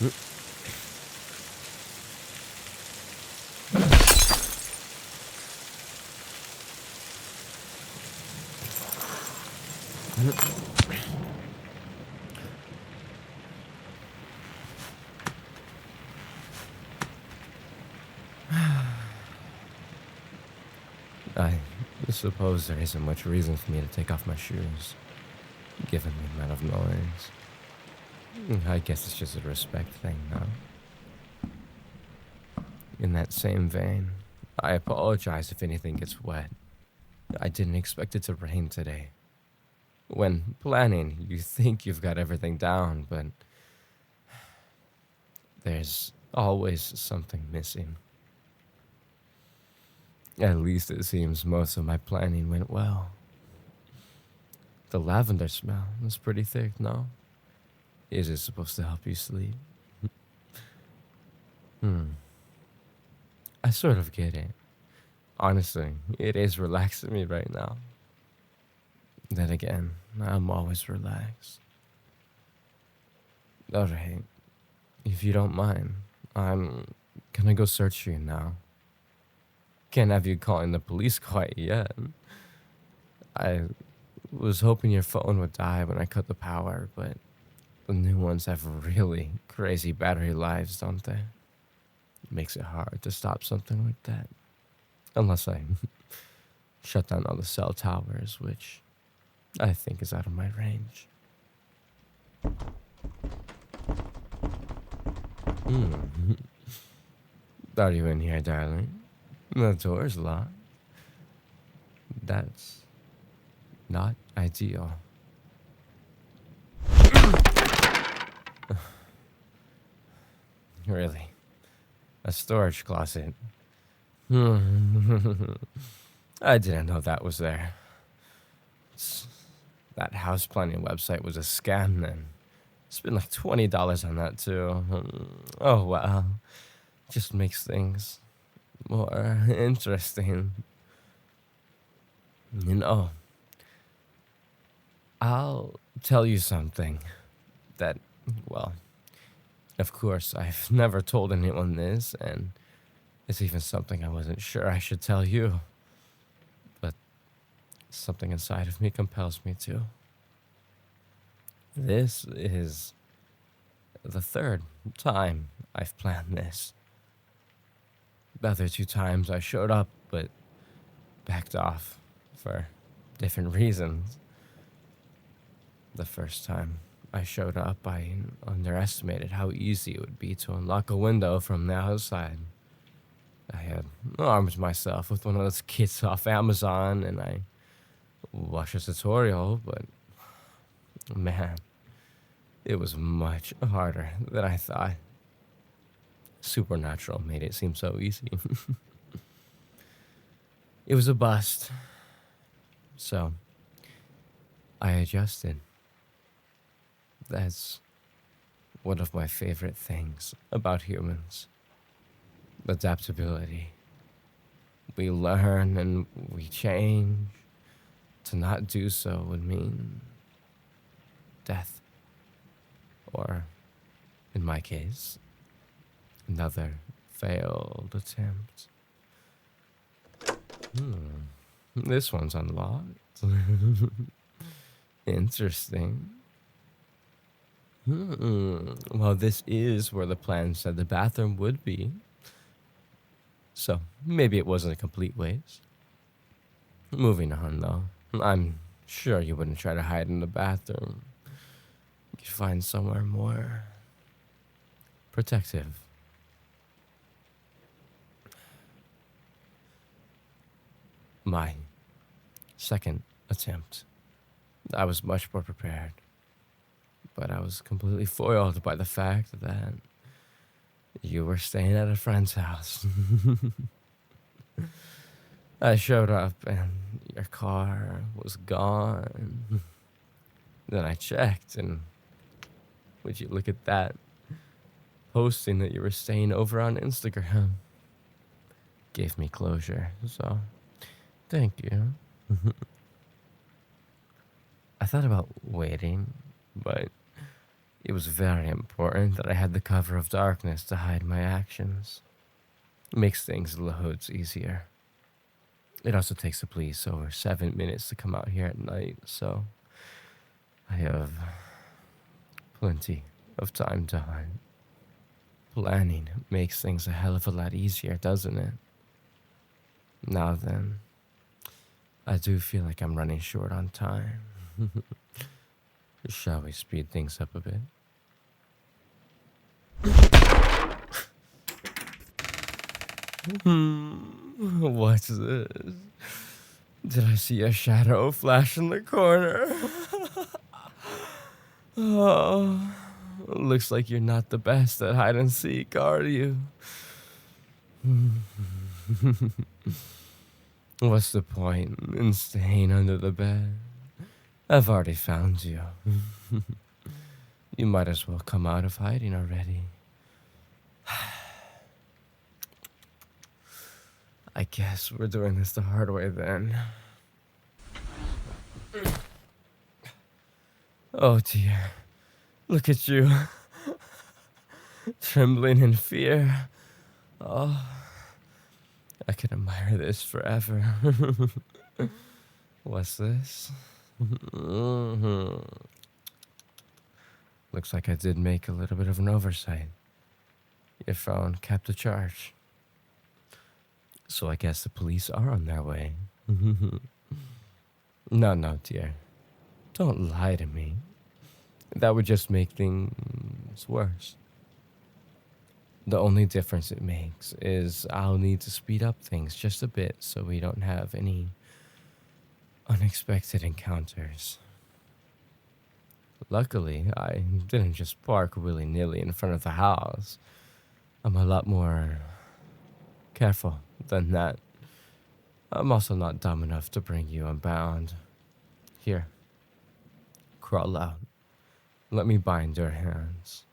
I suppose there isn't much reason for me to take off my shoes, given the amount of noise. I guess it's just a respect thing, no? In that same vein, I apologize if anything gets wet. I didn't expect it to rain today. When planning, you think you've got everything down, but there's always something missing. At least it seems most of my planning went well. The lavender smell is pretty thick, no? Is it supposed to help you sleep? I sort of get it. Honestly, it is relaxing me right now. Then again, I'm always relaxed. Alright, if you don't mind, I'm gonna go search for you now. Can't have you calling the police quite yet. I was hoping your phone would die when I cut the power, but the new ones have really crazy battery lives, don't they? It makes it hard to stop something like that. Unless I shut down all the cell towers, which I think is out of my range. Are you in here, darling? The door's locked. That's not ideal. Really? A storage closet? I didn't know that was there. That house planning website was a scam then. Spent like $20 on that too. Oh wow. Just makes things more interesting. You know, I'll tell you something that, well, of course, I've never told anyone this, and it's even something I wasn't sure I should tell you. But something inside of me compels me to. This is the third time I've planned this. The other two times I showed up, but backed off for different reasons. The first time I showed up, I underestimated how easy it would be to unlock a window from the outside. I had armed myself with one of those kits off Amazon, and I watched a tutorial, but man, it was much harder than I thought. Supernatural made it seem so easy. It was a bust. So, I adjusted. That's one of my favorite things about humans. Adaptability. We learn and we change. To not do so would mean death. Or, in my case, another failed attempt. This one's unlocked. Interesting. Well, this is where the plan said the bathroom would be. So, maybe it wasn't a complete waste. Moving on, though. I'm sure you wouldn't try to hide in the bathroom. You could find somewhere more protective. My second attempt. I was much more prepared. But I was completely foiled by the fact that you were staying at a friend's house. I showed up and your car was gone. Then I checked, and would you look at that? Posting that you were staying over on Instagram gave me closure, so thank you. I thought about waiting, but It was very important that I had the cover of darkness to hide my actions. It makes things loads easier. It also takes the police over 7 minutes to come out here at night, so I have plenty of time to hide. Planning makes things a hell of a lot easier, doesn't it? Now then, I do feel like I'm running short on time. Shall we speed things up a bit? What's this? Did I see a shadow flash in the corner? Oh, looks like you're not the best at hide and seek, are you? What's the point in staying under the bed? I've already found you. You might as well come out of hiding already. I guess we're doing this the hard way then. Oh dear. Look at you. Trembling in fear. Oh, I could admire this forever. What's this? Looks like I did make a little bit of an oversight. Your phone kept the charge. So I guess the police are on their way. No, dear. Don't lie to me. That would just make things worse. The only difference it makes is I'll need to speed up things just a bit so we don't have any unexpected encounters. Luckily, I didn't just park willy-nilly in front of the house. I'm a lot more careful than that. I'm also not dumb enough to bring you unbound. Here, crawl out. Let me bind your hands.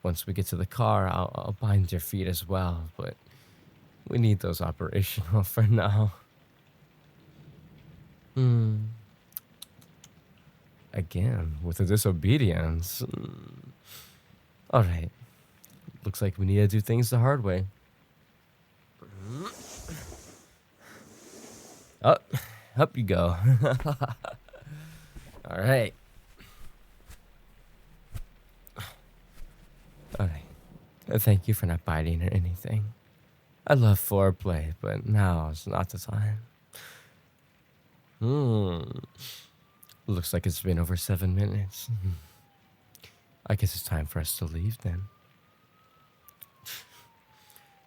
Once we get to the car, I'll bind your feet as well, but we need those operational for now. Again, with the disobedience. Alright, looks like we need to do things the hard way. Up you go. Alright. Alright. Thank you for not biting or anything. I love foreplay, but now's not the time. Looks like it's been over 7 minutes. I guess it's time for us to leave then.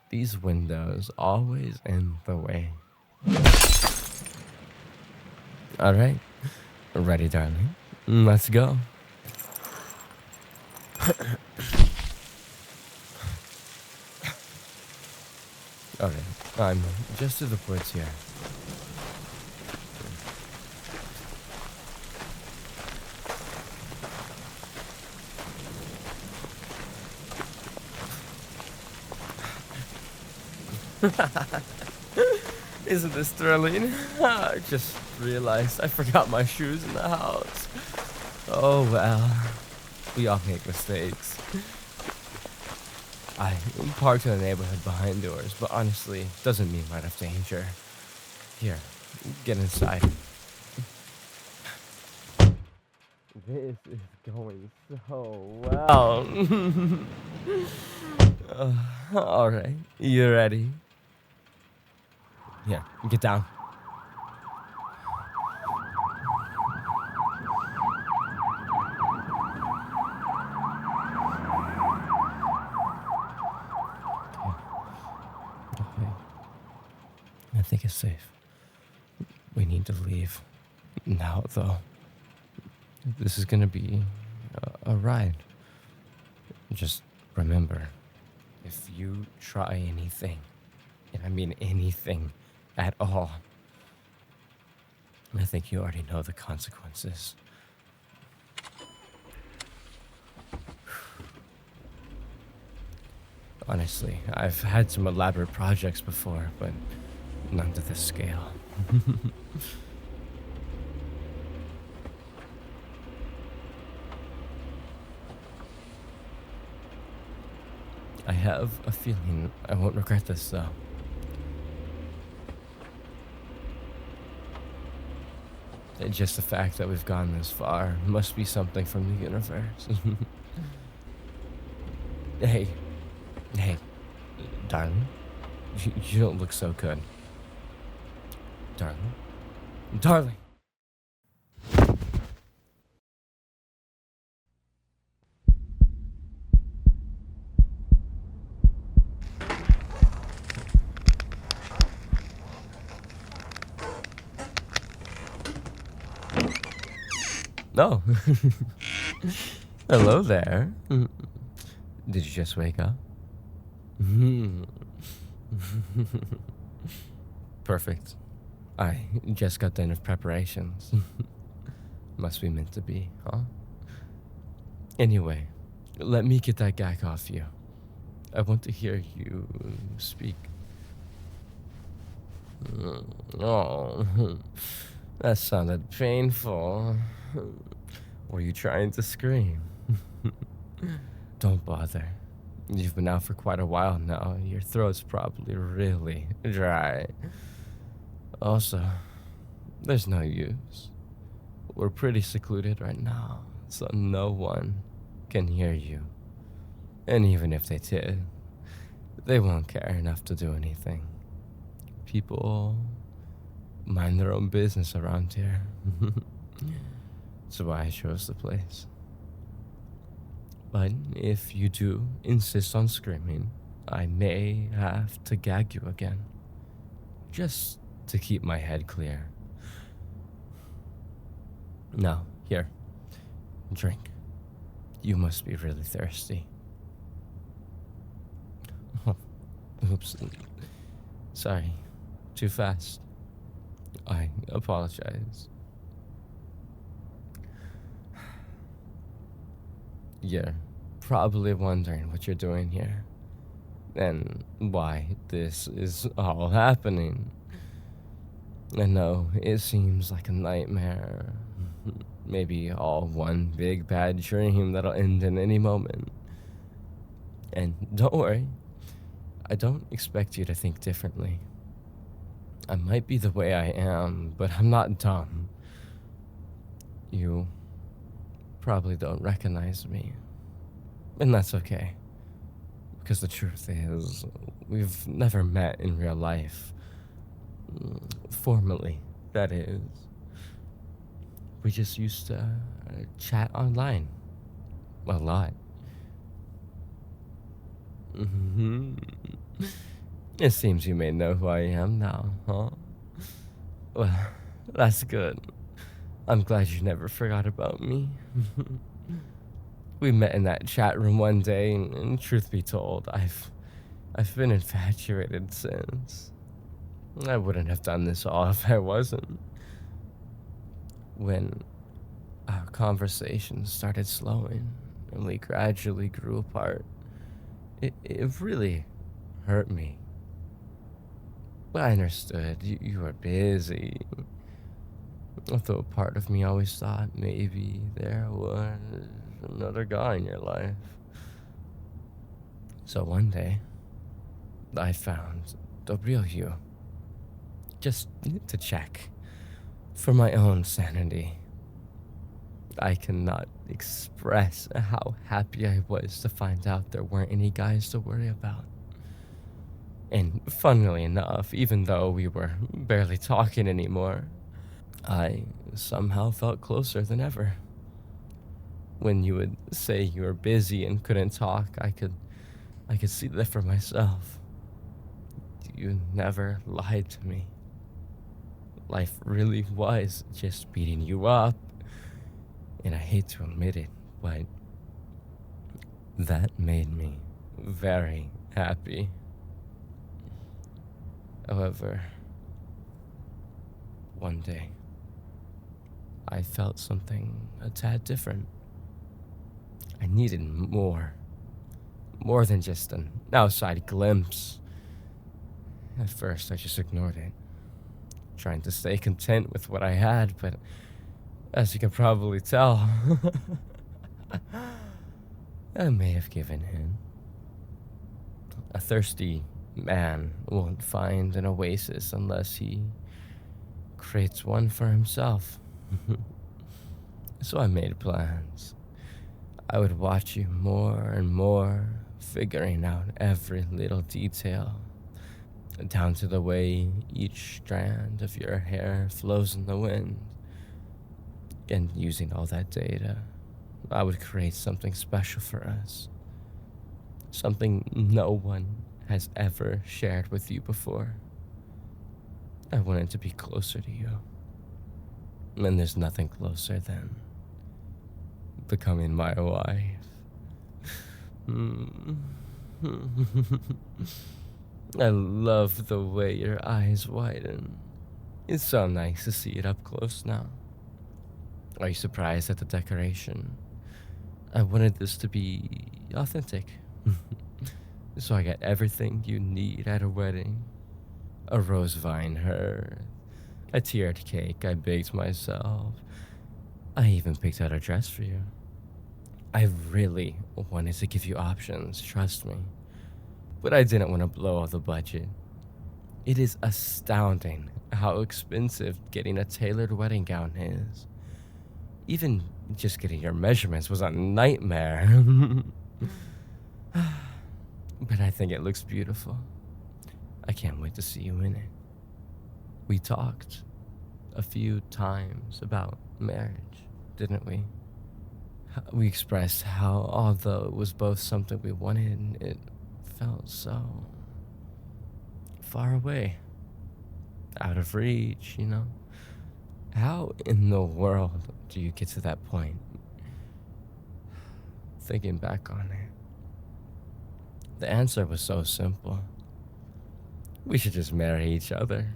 These windows always in the way. Alright. Ready, darling? Let's go. Alright, I'm just to the ports here. Isn't this thrilling? I just realized I forgot my shoes in the house. Oh well, we all make mistakes. I parked in the neighborhood behind doors, but honestly, doesn't mean right of danger. Here, get inside. This is going so well. Alright, you ready? Here, get down. Okay. I think it's safe. We need to leave. Now, though. This is gonna be a ride. Just remember, if you try anything, and I mean anything at all, I think you already know the consequences. Honestly, I've had some elaborate projects before, but none to this scale. I have a feeling I won't regret this, though. Just the fact that we've gone this far must be something from the universe. Hey, hey, darling, you don't look so good. Darling, darling. No. Hello there. Did you just wake up? Perfect. I just got done with preparations. Must be meant to be, huh? Anyway, let me get that gag off you. I want to hear you speak. Oh, that sounded painful. Were you trying to scream? Don't bother. You've been out for quite a while now. Your throat's probably really dry. Also, there's no use. We're pretty secluded right now, so no one can hear you. And even if they did, they won't care enough to do anything. People mind their own business around here. That's why I chose the place. But if you do insist on screaming, I may have to gag you again. Just to keep my head clear. Now, here. Drink. You must be really thirsty. Oh, oops. Sorry. Too fast. I apologize. You're probably wondering what you're doing here and why this is all happening. I know it seems like a nightmare. Maybe all one big bad dream that'll end in any moment. And don't worry, I don't expect you to think differently. I might be the way I am, but I'm not dumb. You probably don't recognize me. And that's okay. Because the truth is, we've never met in real life. Formally, that is. We just used to chat online. A lot. It seems you may know who I am now, huh? Well, that's good. I'm glad you never forgot about me. We met in that chat room one day, and truth be told, I've been infatuated since. I wouldn't have done this all if I wasn't. When our conversation started slowing and we gradually grew apart, it really hurt me. But I understood you were busy. Although a part of me always thought maybe there was another guy in your life. So one day, I found the real you. Just to check. For my own sanity. I cannot express how happy I was to find out there weren't any guys to worry about. And funnily enough, even though we were barely talking anymore, I somehow felt closer than ever. When you would say you were busy and couldn't talk, I could see that for myself. You never lied to me. Life really was just beating you up. And I hate to admit it, but that made me very happy. However, one day, I felt something a tad different. I needed more. More than just an outside glimpse. At first, I just ignored it, trying to stay content with what I had, but as you can probably tell, I may have given in. A thirsty man won't find an oasis unless he creates one for himself. So I made plans. I would watch you more and more, figuring out every little detail, down to the way each strand of your hair flows in the wind. And using all that data, I would create something special for us. Something no one has ever shared with you before. I wanted to be closer to you. And there's nothing closer than becoming my wife. I love the way your eyes widen. It's so nice to see it up close now. Are you surprised at the decoration? I wanted this to be authentic. So I got everything you need at a wedding. A rose vine hearth, a tiered cake I baked myself. I even picked out a dress for you. I really wanted to give you options, trust me. But I didn't want to blow all the budget. It is astounding how expensive getting a tailored wedding gown is. Even just getting your measurements was a nightmare. But I think it looks beautiful. I can't wait to see you in it. We talked a few times about marriage, didn't we? We expressed how, although it was both something we wanted, it felt so far away, out of reach, you know? How in the world do you get to that point? Thinking back on it, the answer was so simple. We should just marry each other.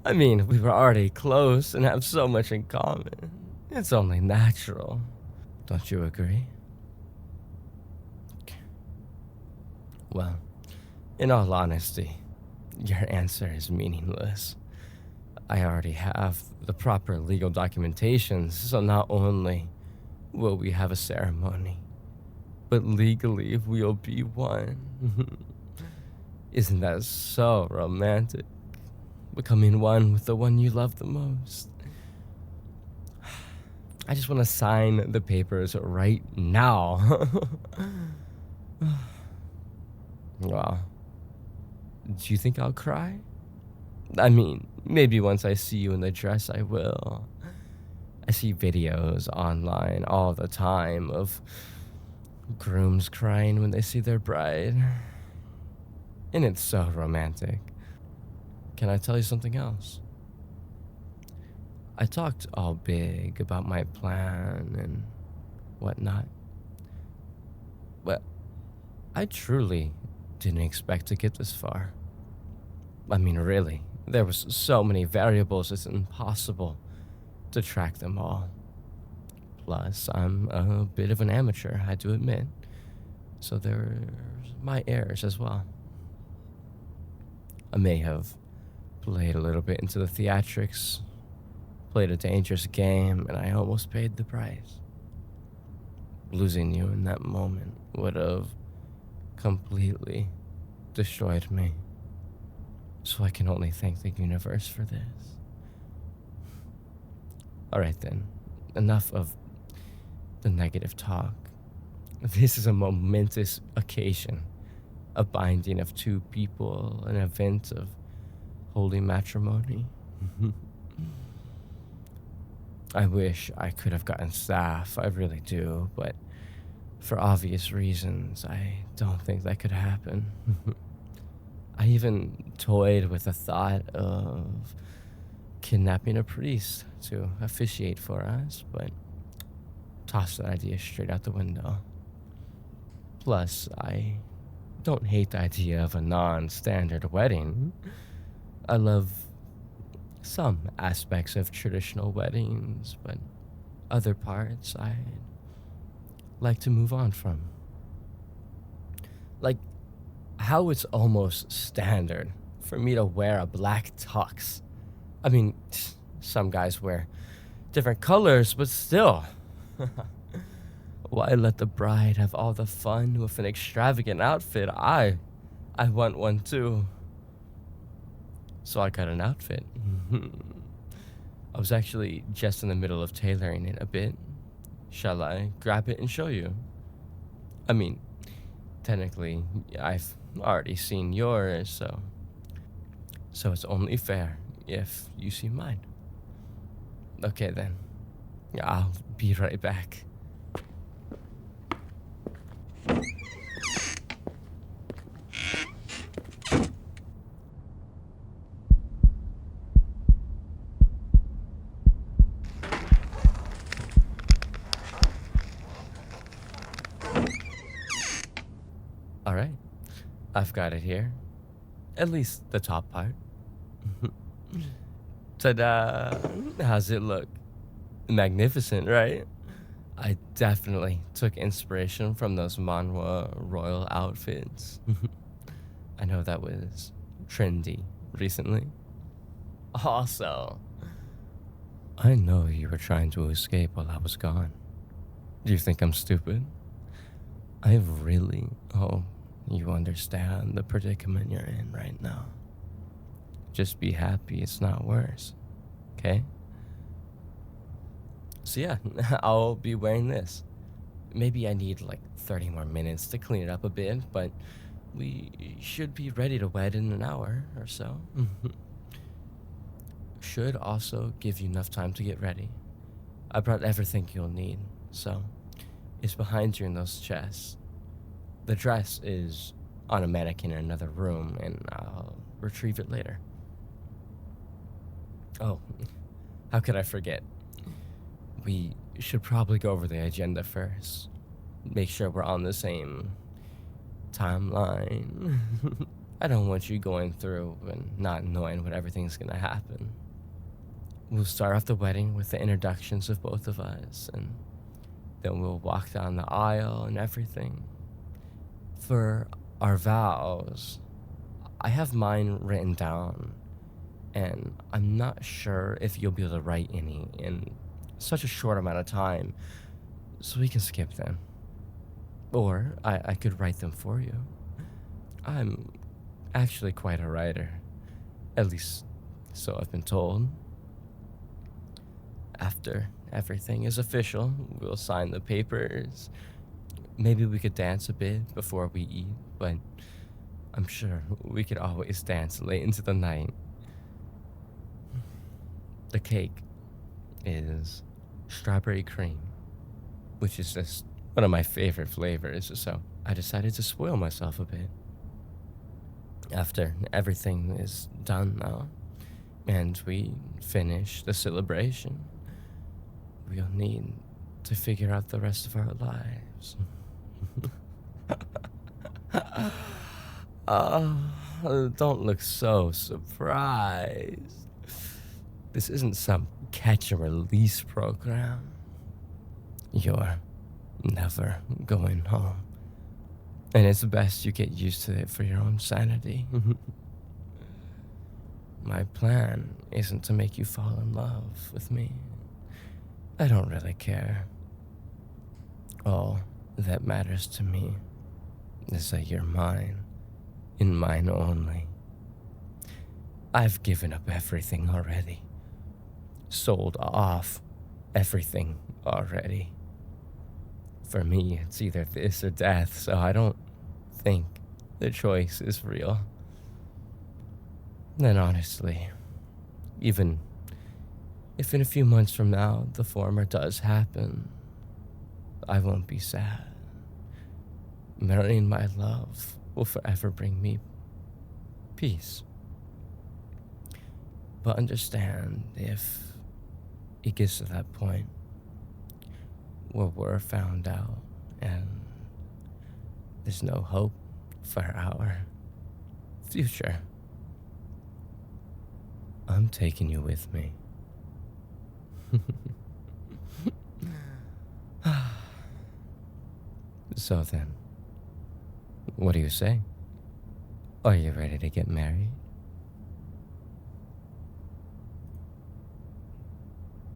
I mean, we were already close and have so much in common. It's only natural. Don't you agree? Well, in all honesty, your answer is meaningless. I already have the proper legal documentation, so not only will we have a ceremony, but legally we'll be one. Isn't that so romantic? Becoming one with the one you love the most. I just want to sign the papers right now. Wow. Do you think I'll cry? I mean, maybe once I see you in the dress, I will. I see videos online all the time of grooms crying when they see their bride. And it's so romantic. Can I tell you something else? I talked all big about my plan and whatnot. But I truly didn't expect to get this far. I mean, really, there was so many variables, it's impossible to track them all. Plus, I'm a bit of an amateur, I do admit. So there's my errors as well. I may have played a little bit into the theatrics, played a dangerous game, and I almost paid the price. Losing you in that moment would have completely destroyed me. So I can only thank the universe for this. Alright then, enough of the negative talk. This is a momentous occasion, a binding of two people, an event of holy matrimony. I wish I could have gotten staff, I really do, but for obvious reasons, I don't think that could happen. I even toyed with the thought of kidnapping a priest to officiate for us, but tossed that idea straight out the window. Plus, I don't hate the idea of a non-standard wedding. I love some aspects of traditional weddings, but other parts I'd like to move on from. Like how it's almost standard for me to wear a black tux. I mean, some guys wear different colors, but still. Why let the bride have all the fun with an extravagant outfit I I want one too. So I got an outfit. I was actually just in the middle of tailoring it a bit. Shall I grab it and show you? I mean, technically, I've already seen yours, so it's only fair if you see mine. Okay then. I'll be right back. All right. I've got it here. At least the top part. Ta-da! How's it look? Magnificent, right? I definitely took inspiration from those Manhwa royal outfits. I know that was trendy recently. Also, I know you were trying to escape while I was gone. Do you think I'm stupid? I really hope you understand the predicament you're in right now. Just be happy it's not worse, okay? So yeah, I'll be wearing this. Maybe I need like 30 more minutes to clean it up a bit, but we should be ready to wed in an hour or so. Should also give you enough time to get ready. I brought everything you'll need, so it's behind you in those chests. The dress is on a mannequin in another room, and I'll retrieve it later. Oh, how could I forget? We should probably go over the agenda first. Make sure we're on the same timeline. I don't want you going through and not knowing what everything's gonna happen. We'll start off the wedding with the introductions of both of us, and then we'll walk down the aisle and everything. For our vows, I have mine written down, and I'm not sure if you'll be able to write any in such a short amount of time, so we can skip them. Or I could write them for you. I'm actually quite a writer. At least, so I've been told. After everything is official, we'll sign the papers. Maybe we could dance a bit before we eat, but I'm sure we could always dance late into the night. The cake is strawberry cream, which is just one of my favorite flavors, so I decided to spoil myself a bit. After everything is done now, and we finish the celebration, we'll need to figure out the rest of our lives. Don't look so surprised. This isn't some catch and release program. You're never going home. And it's best you get used to it for your own sanity. My plan isn't to make you fall in love with me. I don't really care. All that matters to me is that you're mine, and mine only. I've given up everything already. Sold off everything already. For me, it's either this or death, so I don't think the choice is real. And honestly, even if in a few months from now the former does happen, I won't be sad. Marrying my love will forever bring me peace. But understand, if it gets to that point where we're found out and there's no hope for our future, I'm taking you with me. So then, what do you say? Are you ready to get married?